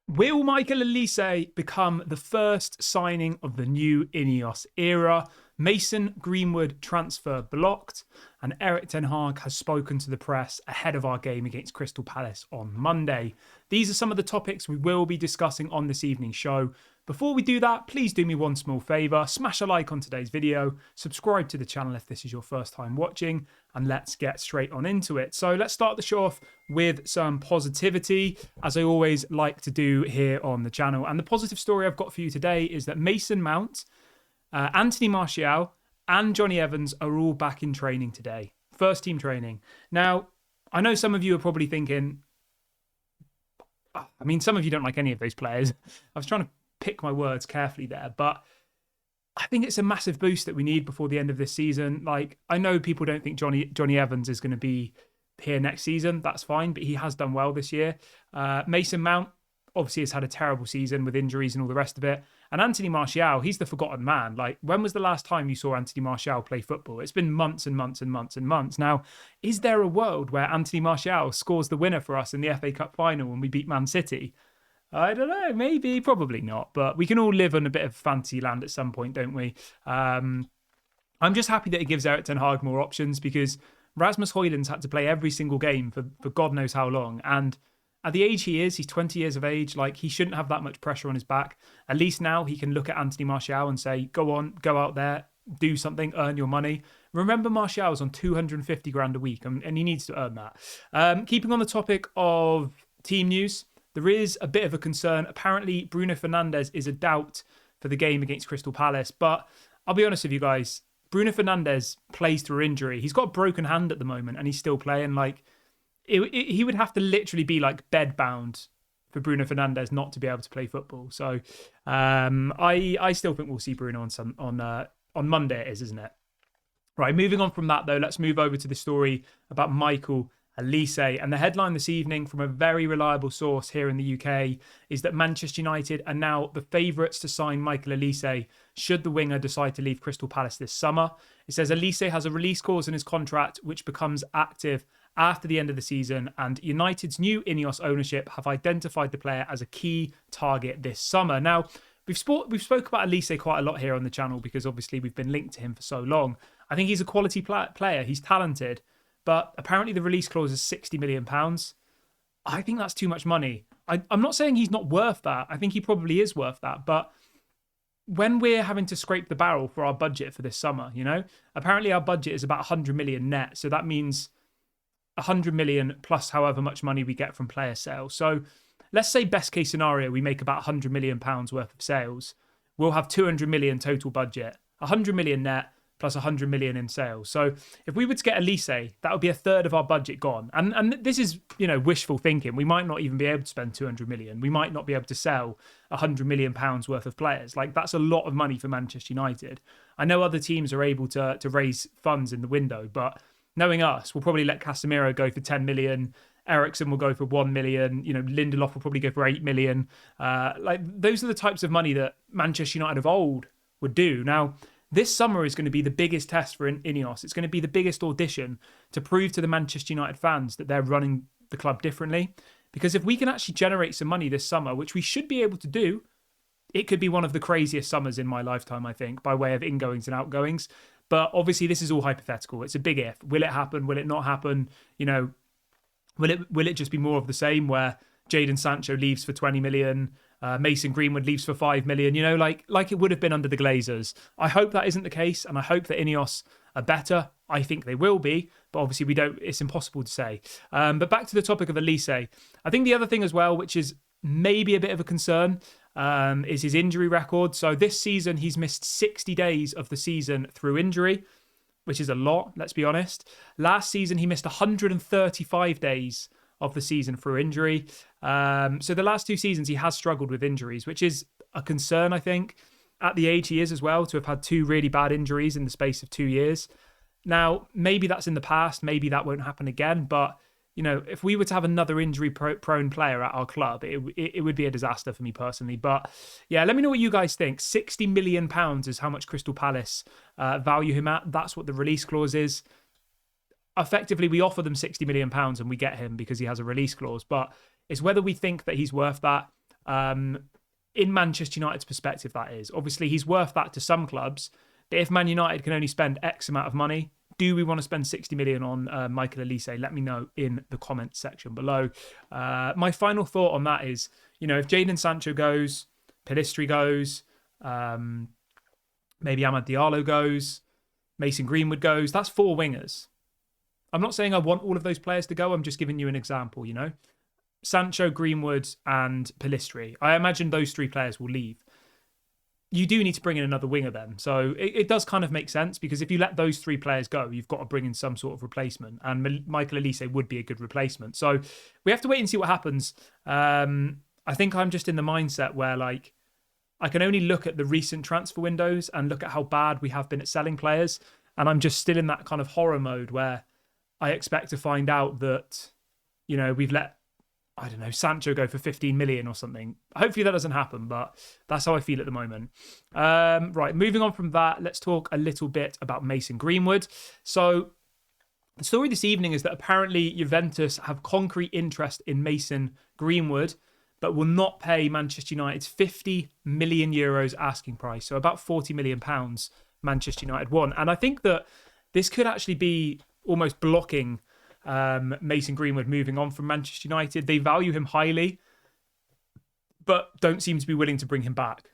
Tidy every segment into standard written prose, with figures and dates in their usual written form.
Will Michael Olise become the first signing of the new INEOS era? Mason Greenwood transfer blocked, and Erik ten Hag has spoken to the press ahead of our game against Crystal Palace on Monday. These are some of the topics we will be discussing on this evening's show. Before we do that, please do me one small favour, smash a like on today's video, subscribe to the channel if this is your first time watching, and let's get straight on into it. So let's start the show off with some positivity, as I always like to do here on the channel. And the positive story I've got for you today is that Mason Mount, Anthony Martial, and Johnny Evans are all back in training today. First team training. Now, I know some of you are probably thinking, some of you don't like any of those players. I was trying to pick my words carefully there, but I think it's a massive boost that we need before the end of this season. Like, I know people don't think Johnny Evans is going to be here next season. That's fine, but he has done well this year. Mason Mount obviously has had a terrible season with injuries and all the rest of it. And Anthony Martial, he's the forgotten man. Like, when was the last time you saw Anthony Martial play football? It's been months and months and months and months. Now, is there a world where Anthony Martial scores the winner for us in the FA Cup final when we beat Man City? I don't know, maybe, probably not. But we can all live on a bit of fantasy land at some point, don't we? I'm just happy that it gives Erik ten Hag more options, because Rasmus Højlund's had to play every single game for God knows how long. And at the age he is, he's 20 years of age, like, he shouldn't have that much pressure on his back. At least now he can look at Anthony Martial and say, go on, go out there, do something, earn your money. Remember, Martial's on 250 grand a week, and he needs to earn that. Keeping on the topic of team news, there is a bit of a concern. Apparently, Bruno Fernandes is a doubt for the game against Crystal Palace. But I'll be honest with you guys, Bruno Fernandes plays through injury. He's got a broken hand at the moment, and he's still playing. Like, he would have to literally be like bedbound for Bruno Fernandes not to be able to play football. So I still think we'll see Bruno on Monday. It is, isn't it? Right. Moving on from that though, let's move over to the story about Michael Olise. And the headline this evening from a very reliable source here in the UK is that Manchester United are now the favourites to sign Michael Olise should the winger decide to leave Crystal Palace this summer. It says Olise has a release clause in his contract which becomes active after the end of the season, and United's new INEOS ownership have identified the player as a key target this summer. Now, we've spoke about Olise quite a lot here on the channel because obviously we've been linked to him for so long. I think he's a quality player. He's talented. But apparently the release clause is £60 million. I think that's too much money. I'm not saying he's not worth that. I think he probably is worth that. But when we're having to scrape the barrel for our budget for this summer, apparently our budget is about 100 million net. So that means 100 million plus however much money we get from player sales. So let's say best case scenario, we make about £100 million worth of sales. We'll have 200 million total budget, 100 million net, plus 100 million in sales. So if we were to get Olise, that would be a third of our budget gone. And this is, wishful thinking. We might not even be able to spend 200 million. We might not be able to sell 100 million pounds worth of players. Like, that's a lot of money for Manchester United. I know other teams are able to raise funds in the window, but knowing us, we'll probably let Casemiro go for 10 million. Eriksen will go for 1 million. Lindelof will probably go for 8 million. Those are the types of money that Manchester United of old would do. Now, this summer is going to be the biggest test for INEOS. It's going to be the biggest audition to prove to the Manchester United fans that they're running the club differently. Because if we can actually generate some money this summer, which we should be able to do, it could be one of the craziest summers in my lifetime, I think, by way of ingoings and outgoings. But obviously, this is all hypothetical. It's a big if. Will it happen? Will it not happen? Will it just be more of the same where Jadon Sancho leaves for 20 million? Mason Greenwood leaves for 5 million, like it would have been under the Glazers. I hope that isn't the case, and I hope that INEOS are better. I think they will be, but obviously it's impossible to say. But back to the topic of Olise, I think the other thing as well, which is maybe a bit of a concern, is his injury record. So this season, he's missed 60 days of the season through injury, which is a lot, let's be honest. Last season, he missed 135 days of the season through injury. So the last two seasons, he has struggled with injuries, which is a concern, I think, at the age he is as well, to have had two really bad injuries in the space of 2 years. Now, maybe that's in the past. Maybe that won't happen again. But, if we were to have another injury-prone player at our club, it would be a disaster for me personally. But, yeah, let me know what you guys think. £60 million is how much Crystal Palace value him at. That's what the release clause is. Effectively, we offer them £60 million and we get him because he has a release clause. But it's whether we think that he's worth that. In Manchester United's perspective, that is. Obviously, he's worth that to some clubs. But if Man United can only spend X amount of money, do we want to spend 60 million on Michael Olise? Let me know in the comments section below. My final thought on that is, if Jadon Sancho goes, Pellistri goes, maybe Amad Diallo goes, Mason Greenwood goes, that's 4 wingers. I'm not saying I want all of those players to go. I'm just giving you an example, Sancho, Greenwood, and Pellistri. I imagine those 3 players will leave. You do need to bring in another winger then. So it does kind of make sense, because if you let those 3 players go, you've got to bring in some sort of replacement. And Michael Olise would be a good replacement. So we have to wait and see what happens. I think I'm just in the mindset where, I can only look at the recent transfer windows and look at how bad we have been at selling players. And I'm just still in that kind of horror mode where I expect to find out that, we've let, I don't know, Sancho go for 15 million or something. Hopefully that doesn't happen, but that's how I feel at the moment. Right, moving on from that, let's talk a little bit about Mason Greenwood. So the story this evening is that apparently Juventus have concrete interest in Mason Greenwood, but will not pay Manchester United's 50 million euros asking price. So about 40 million pounds Manchester United want. And I think that this could actually be almost blocking Mason Greenwood moving on from Manchester United. They value him highly, but don't seem to be willing to bring him back.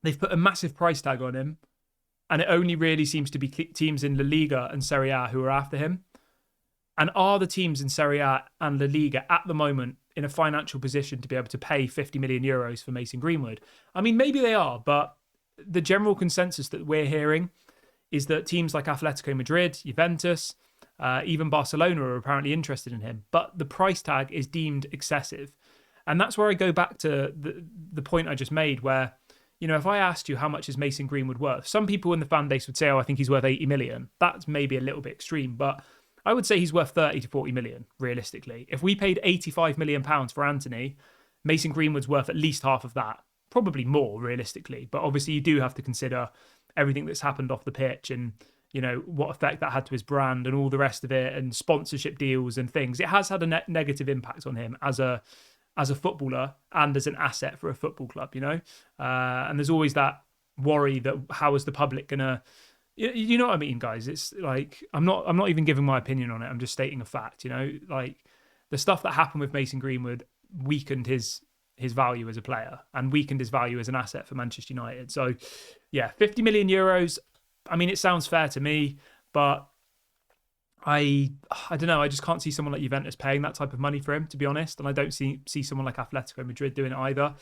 They've put a massive price tag on him, and it only really seems to be teams in La Liga and Serie A who are after him. And are the teams in Serie A and La Liga at the moment in a financial position to be able to pay 50 million euros for Mason Greenwood? I mean, maybe they are, but the general consensus that we're hearing is that teams like Atletico Madrid, Juventus, even Barcelona are apparently interested in him, but the price tag is deemed excessive. And that's where I go back to the point I just made, where, if I asked you how much is Mason Greenwood worth, some people in the fan base would say, I think he's worth 80 million. That's maybe a little bit extreme, but I would say he's worth 30 to 40 million, realistically. If we paid 85 million pounds for Anthony, Mason Greenwood's worth at least half of that, probably more, realistically. But obviously you do have to consider everything that's happened off the pitch and, what effect that had to his brand and all the rest of it, and sponsorship deals and things. It has had a negative impact on him as a footballer and as an asset for a football club, and there's always that worry that how is the public gonna, you know what I mean, guys? It's like I'm not even giving my opinion on it. I'm just stating a fact. The stuff that happened with Mason Greenwood weakened his value as a player and weakened his value as an asset for Manchester United. So yeah, 50 million euros. I mean, it sounds fair to me, but I don't know. I just can't see someone like Juventus paying that type of money for him, to be honest. And I don't see someone like Atletico Madrid doing it either.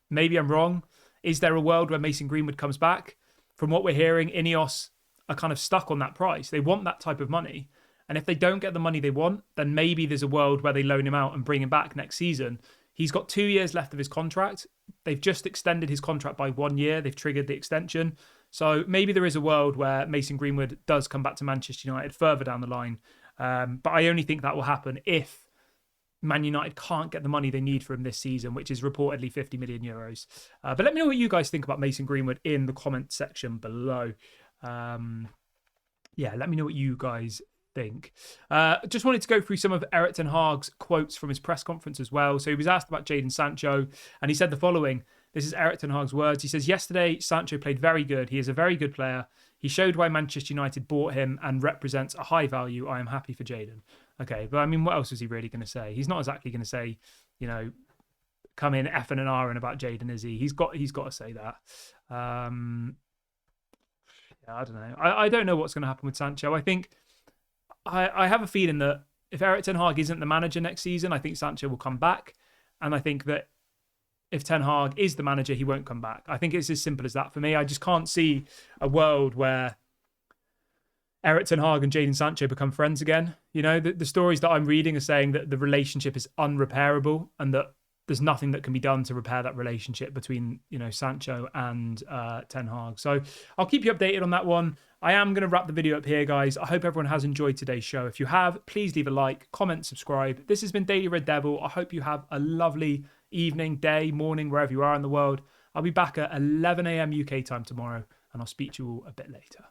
Maybe I'm wrong. Is there a world where Mason Greenwood comes back? From what we're hearing, INEOS are kind of stuck on that price. They want that type of money. And if they don't get the money they want, then maybe there's a world where they loan him out and bring him back next season. He's got 2 years left of his contract. They've just extended his contract by 1 year. They've triggered the extension. So maybe there is a world where Mason Greenwood does come back to Manchester United further down the line. But I only think that will happen if Man United can't get the money they need for him this season, which is reportedly 50 million euros. But let me know what you guys think about Mason Greenwood in the comment section below. Let me know what you guys think. Just wanted to go through some of Erik ten Hag's quotes from his press conference as well. So he was asked about Jadon Sancho, and he said the following. This is Erik ten Hag's words. He says, yesterday, Sancho played very good. He is a very good player. He showed why Manchester United bought him and represents a high value. I am happy for Jadon. Okay, but I mean, what else is he really going to say? He's not exactly going to say, come in effing and ahhing about Jadon, is he? He's got to say that. I don't know. I don't know what's going to happen with Sancho. I think I have a feeling that if Erik ten Hag isn't the manager next season, I think Sancho will come back. And I think that if Ten Hag is the manager, he won't come back. I think it's as simple as that for me. I just can't see a world where Erik ten Hag and Jadon Sancho become friends again. The stories that I'm reading are saying that the relationship is unrepairable and that there's nothing that can be done to repair that relationship between, Sancho and Ten Hag. So I'll keep you updated on that one. I am going to wrap the video up here, guys. I hope everyone has enjoyed today's show. If you have, please leave a like, comment, subscribe. This has been Daily Red Devil. I hope you have a lovely evening, day, morning, wherever you are in the world. I'll be back at 11 a.m. UK time tomorrow, and I'll speak to you all a bit later.